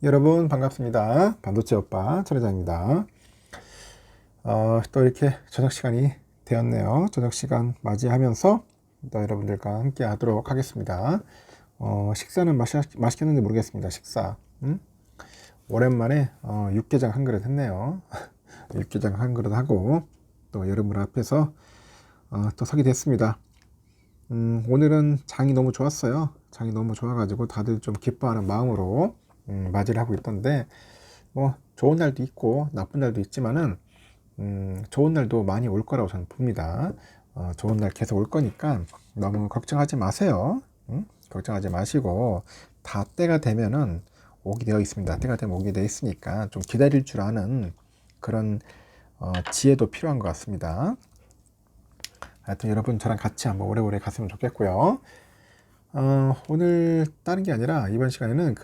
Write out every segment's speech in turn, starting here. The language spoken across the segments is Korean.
여러분 반갑습니다. 반도체 오빠 천회장입니다. 또 이렇게 저녁 시간이 되었네요. 저녁 시간 맞이하면서 또 여러분들과 함께 하도록 하겠습니다. 식사는 맛있겠는지 모르겠습니다. 식사. 오랜만에 육개장 한 그릇 했네요. 육개장 한 그릇 하고 또 여러분 앞에서 또 서게 됐습니다. 오늘은 장이 너무 좋았어요. 장이 너무 좋아가지고 다들 좀 기뻐하는 마음으로 맞이를 하고 있던데, 뭐 좋은 날도 있고 나쁜 날도 있지만은 좋은 날도 많이 올 거라고 저는 봅니다. 좋은 날 계속 올 거니까 너무 걱정하지 마세요. 걱정하지 마시고 다 때가 되면은 오게 되어 있습니다. 때가 되면 오게 되어 있으니까 좀 기다릴 줄 아는 그런 지혜도 필요한 것 같습니다. 하여튼 여러분 저랑 같이 한번 오래오래 갔으면 좋겠고요. 오늘 다른 게 아니라 이번 시간에는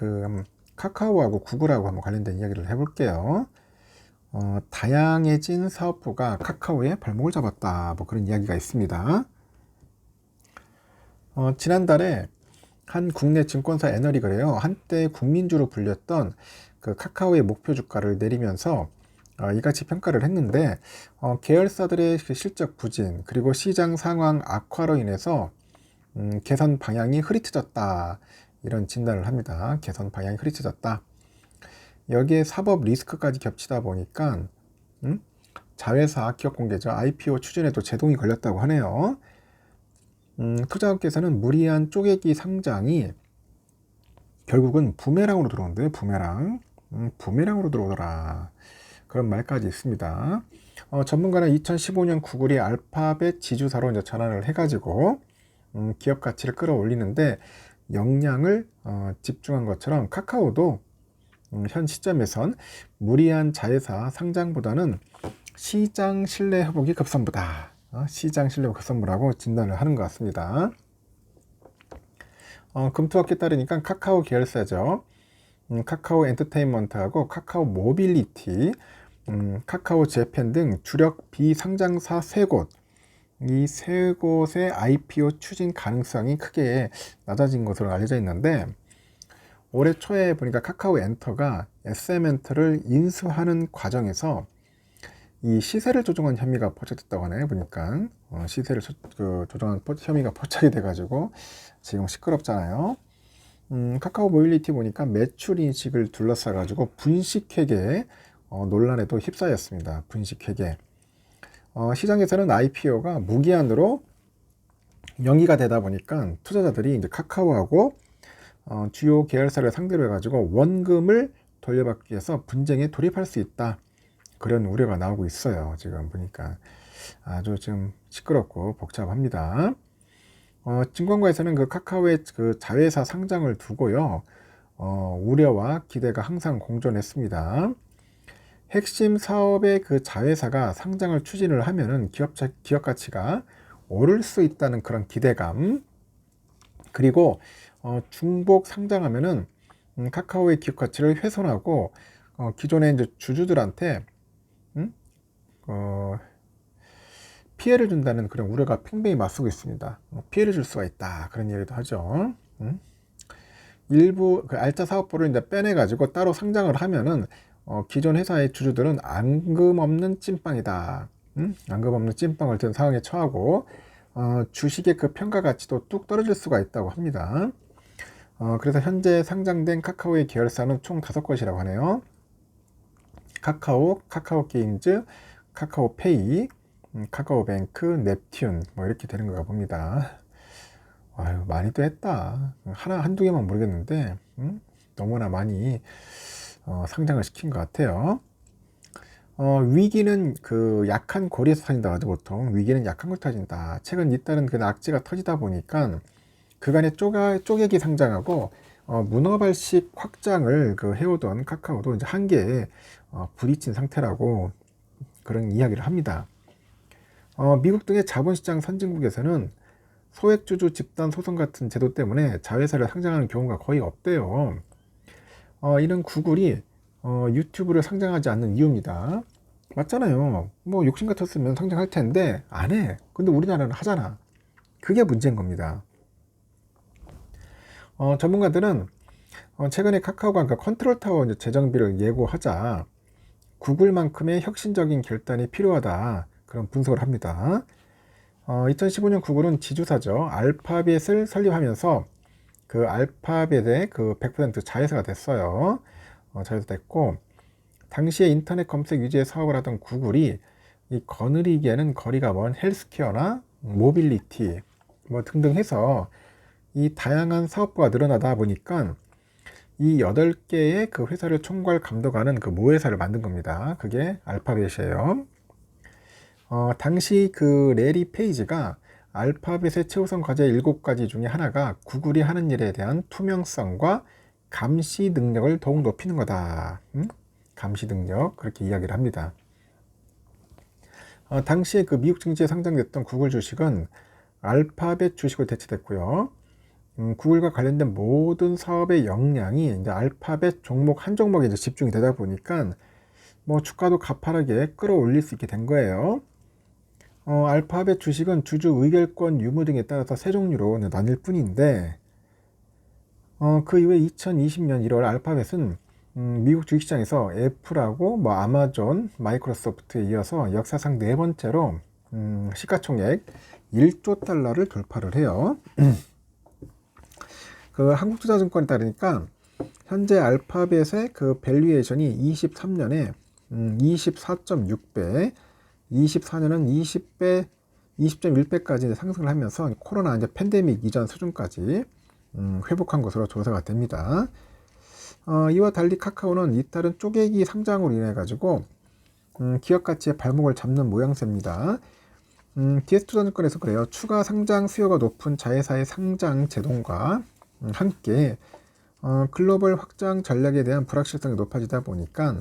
카카오하고 구글하고 한번 관련된 이야기를 해볼게요. 다양해진 사업부가 카카오의 발목을 잡았다. 뭐 그런 이야기가 있습니다. 지난달에 한 국내 증권사 애널이 한때 국민주로 불렸던 그 카카오의 목표 주가를 내리면서 이같이 평가를 했는데, 계열사들의 실적 부진 그리고 시장 상황 악화로 인해서 개선 방향이 흐릿해졌다, 이런 진단을 합니다. 개선 방향이 흐릿해졌다. 여기에 사법 리스크까지 겹치다 보니까 자회사 기업공개죠, IPO 추진에도 제동이 걸렸다고 하네요. 투자업계에서는 무리한 쪼개기 상장이 결국은 부메랑으로 들어오는데, 부메랑으로 들어오더라, 그런 말까지 있습니다. 전문가는 2015년 구글이 알파벳 지주사로 이제 전환을 해가지고 기업 가치를 끌어올리는데 역량을 집중한 것처럼 카카오도 현 시점에선 무리한 자회사 상장보다는 시장 신뢰 회복이 급선무다. 시장 신뢰 회복 급선무라고 진단을 하는 것 같습니다. 금토학에 따르니까 카카오 계열사죠. 카카오 엔터테인먼트하고 카카오 모빌리티, 카카오 재팬 등 주력 비상장사 3곳, 이 3곳의 IPO 추진 가능성이 크게 낮아진 것으로 알려져 있는데, 올해 초에 보니까 카카오 엔터가 SM엔터를 인수하는 과정에서 이 시세를 조종한 혐의가 포착됐다고 하네요. 보니까 시세를 조종한 혐의가 포착이 돼가지고 지금 시끄럽잖아요. 카카오 모빌리티 보니까 매출 인식을 둘러싸 가지고 분식회계 논란에도 휩싸였습니다. 분식회계. 시장에서는 IPO가 무기한으로 연기가 되다 보니까 투자자들이 이제 카카오하고 주요 계열사를 상대로 해가지고 원금을 돌려받기 위해서 분쟁에 돌입할 수 있다, 그런 우려가 나오고 있어요. 지금 보니까 아주 지금 시끄럽고 복잡합니다. 증권가에서는 그 카카오의 그 자회사 상장을 두고요, 우려와 기대가 항상 공존했습니다. 핵심 사업의 그 자회사가 상장을 추진을 하면은 기업 가치가 오를 수 있다는 그런 기대감, 그리고 중복 상장하면은 카카오의 기업 가치를 훼손하고 기존의 이제 주주들한테 피해를 준다는 그런 우려가 팽팽히 맞서고 있습니다. 피해를 줄 수가 있다, 그런 얘기도 하죠. 일부 그 알짜 사업부를 이제 빼내 가지고 따로 상장을 하면은 기존 회사의 주주들은 앙금 없는 찐빵이다, 앙금 없는 찐빵을 든 상황에 처하고 주식의 그 평가 가치도 뚝 떨어질 수가 있다고 합니다. 그래서 현재 상장된 카카오의 계열사는 총 5곳이라고 하네요. 카카오, 카카오게임즈, 카카오페이, 카카오뱅크, 넵튠, 뭐 이렇게 되는 거가 봅니다. 아유, 많이 또 했다. 한두 개만 모르겠는데 너무나 많이 상장을 시킨 것 같아요. 위기는 그 약한 고리에서 터진다 하죠. 보통 위기는 약한 곳 터진다. 최근 잇따른 그 낙지가 터지다 보니까 그간에 쪼개기 상장하고 문어발식 확장을 해오던 카카오도 이제 한계에 부딪힌 상태라고 그런 이야기를 합니다. 미국 등의 자본시장 선진국에서는 소액주주 집단 소송 같은 제도 때문에 자회사를 상장하는 경우가 거의 없대요. 이런 구글이 유튜브를 상장하지 않는 이유입니다. 맞잖아요. 뭐 욕심 같았으면 상장할 텐데 안 해. 근데 우리나라는 하잖아. 그게 문제인 겁니다. 전문가들은 최근에 카카오가 그 컨트롤 타워 이제 재정비를 예고하자 구글만큼의 혁신적인 결단이 필요하다, 그런 분석을 합니다. 2015년 구글은 지주사죠. 알파벳을 설립하면서 그 알파벳의 그 100% 자회사가 됐어요. 자회사 됐고, 당시에 인터넷 검색 위주의 사업을 하던 구글이 이 거느리기에는 거리가 먼 헬스케어나 모빌리티 뭐 등등 해서 이 다양한 사업부가 늘어나다 보니까 이 8개의 그 회사를 총괄 감독하는 그 모회사를 만든 겁니다. 그게 알파벳이에요. 당시 그 레리 페이지가 알파벳의 최우선 과제 7가지 중에 하나가 구글이 하는 일에 대한 투명성과 감시 능력을 더욱 높이는 거다. 감시 능력, 그렇게 이야기를 합니다. 당시에 그 미국 증시에 상장됐던 구글 주식은 알파벳 주식으로 대체됐고요. 구글과 관련된 모든 사업의 역량이 이제 알파벳 종목 한 종목에 이제 집중이 되다 보니까 뭐 주가도 가파르게 끌어올릴 수 있게 된 거예요. 알파벳 주식은 주주 의결권 유무 등에 따라서 세 종류로 나뉠 뿐인데, 그 이후에 2020년 1월 알파벳은 미국 주식시장에서 애플하고 뭐 아마존, 마이크로소프트에 이어서 역사상 4번째로 시가총액 1조 달러를 돌파를 해요. 그 한국투자증권에 따르니까 현재 알파벳의 그 밸류에이션이 23년에 24.6배, 24년은 20배, 20.1배까지 상승을 하면서 코로나 이제 팬데믹 이전 수준까지 회복한 것으로 조사가 됩니다. 이와 달리 카카오는 이탈은 쪼개기 상장으로 인해 가지고 기업 가치의 발목을 잡는 모양새입니다. DS투자증권에서 그래요. 추가 상장 수요가 높은 자회사의 상장 제동과 함께 글로벌 확장 전략에 대한 불확실성이 높아지다 보니까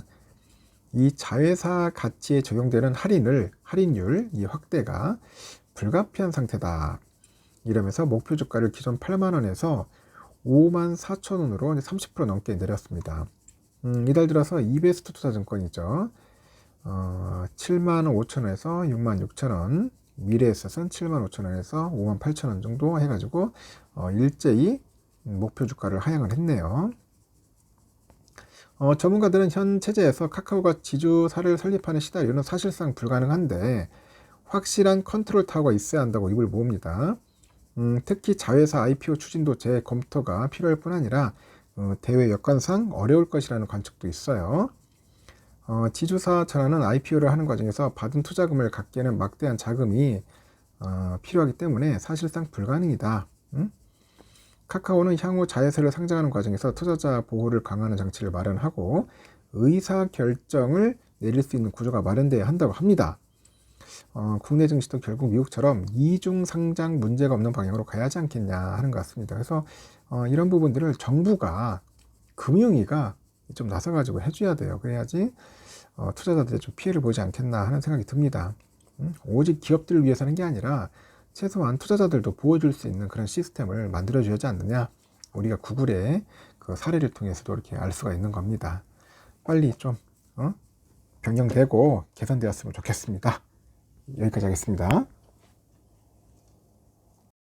이 자회사 가치에 적용되는 할인율 이 확대가 불가피한 상태다, 이러면서 목표 주가를 기존 8만원에서 54,000원으로 30% 넘게 내렸습니다. 이달 들어서 이베스트 투자증권이죠. 75,000원에서 66,000원, 미래에셋은 75,000원에서 58,000원 정도 해가지고 일제히 목표 주가를 하향을 했네요. 전문가들은 현 체제에서 카카오가 지주사를 설립하는 시나리오는 사실상 불가능한데 확실한 컨트롤 타워가 있어야 한다고 입을 모읍니다. 특히 자회사 IPO 추진도 재검토가 필요할 뿐 아니라 대외 여건상 어려울 것이라는 관측도 있어요. 지주사 전환은 IPO를 하는 과정에서 받은 투자금을 갚기에는 막대한 자금이 필요하기 때문에 사실상 불가능이다. 카카오는 향후 자회사를 상장하는 과정에서 투자자 보호를 강화하는 장치를 마련하고 의사결정을 내릴 수 있는 구조가 마련되어야 한다고 합니다. 국내 증시도 결국 미국처럼 이중 상장 문제가 없는 방향으로 가야 하지 않겠냐 하는 것 같습니다. 그래서 이런 부분들을 정부가, 금융위가 좀 나서가지고 해줘야 돼요. 그래야지 투자자들이 좀 피해를 보지 않겠나 하는 생각이 듭니다. 오직 기업들을 위해서 하는 게 아니라 최소한 투자자들도 보호줄 수 있는 그런 시스템을 만들어줘야 하지 않느냐. 우리가 구글의 그 사례를 통해서도 이렇게 알 수가 있는 겁니다. 빨리 좀 변경되고 개선되었으면 좋겠습니다. 여기까지 하겠습니다.